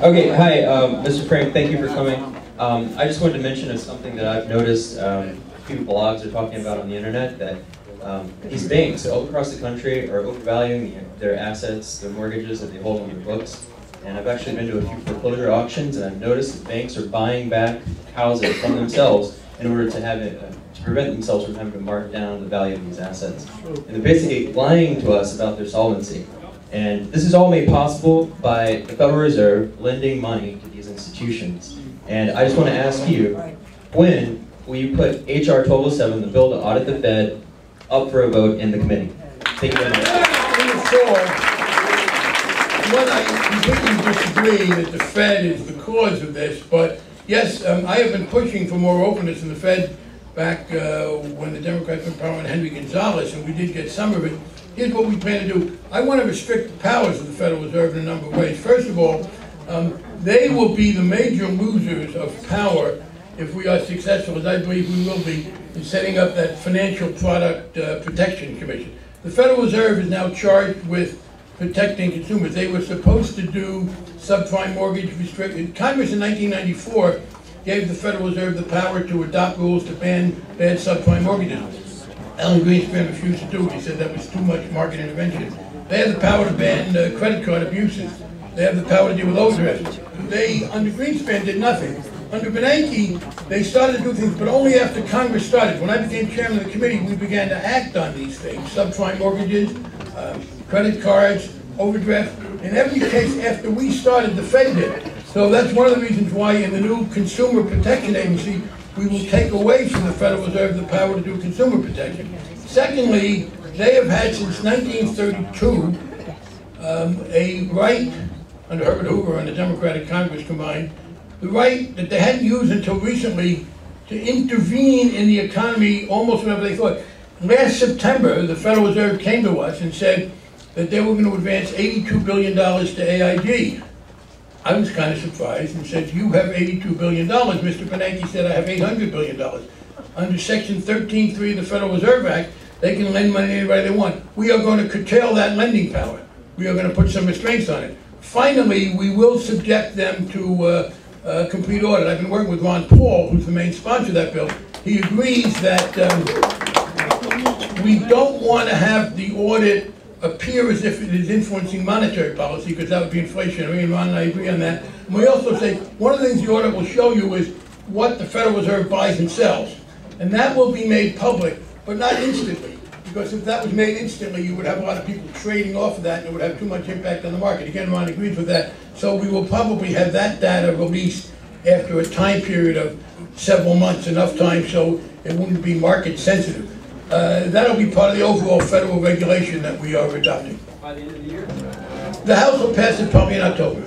Okay, hi, Mr. Frank, thank you for coming. I just wanted to mention something that I've noticed a few blogs are talking about on the internet, that these banks all across the country are overvaluing their assets, their mortgages that they hold on their books. And I've actually been to a few foreclosure auctions, and I've noticed that banks are buying back houses from themselves in order to have it, to prevent themselves from having to mark down the value of these assets. And they're basically lying to us about their solvency. And this is all made possible by the Federal Reserve lending money to these institutions. And I just want to ask you, when will you put H.R. 1207, the bill to audit the Fed, up for a vote in the committee? Thank you very much. I completely disagree that the Fed is the cause of this, but yes, I have been pushing for more openness in the Fed back when the Democrats were in power and Henry Gonzalez, and we did get some of it. Here's what we plan to do. I want to restrict the powers of the Federal Reserve in a number of ways. First of all, they will be the major losers of power if we are successful, as I believe we will be, in setting up that Financial Product Protection Commission. The Federal Reserve is now charged with protecting consumers. They were supposed to do subprime mortgage restriction. Congress in 1994 gave the Federal Reserve the power to adopt rules to ban bad subprime mortgages. Alan Greenspan refused to do it. He said that was too much market intervention. They have the power to ban credit card abuses. They have the power to deal with overdrafts. They, under Greenspan, did nothing. Under Bernanke, they started to do things, but only after Congress started. When I became chairman of the committee, we began to act on these things. Subprime mortgages, credit cards, overdraft. In every case, after we started, the Fed did. So that's one of the reasons why in the new Consumer Protection Agency, we will take away from the Federal Reserve the power to do consumer protection. Secondly, they have had since 1932 a right, under Herbert Hoover and the Democratic Congress combined, the right that they hadn't used until recently to intervene in the economy almost whenever they thought. Last September, the Federal Reserve came to us and said that they were going to advance $82 billion to AIG. I was kind of surprised and said, you have $82 billion. Mr. Bernanke said, I have $800 billion. Under Section 13.3 of the Federal Reserve Act, they can lend money to anybody they want. We are going to curtail that lending power. We are going to put some restraints on it. Finally, we will subject them to complete audit. I've been working with Ron Paul, who's the main sponsor of that bill. He agrees that we don't want to have the audit appear as if it is influencing monetary policy, because that would be inflationary, and Ron and I agree on that. And we also say one of the things the audit will show you is what the Federal Reserve buys and sells. And that will be made public, but not instantly. Because if that was made instantly, you would have a lot of people trading off of that, and it would have too much impact on the market. Again, Ron agrees with that. So we will probably have that data released after a time period of several months, enough time so it wouldn't be market sensitive. That'll be part of the overall federal regulation that we are adopting. By the end of the year? The House will pass it probably in October.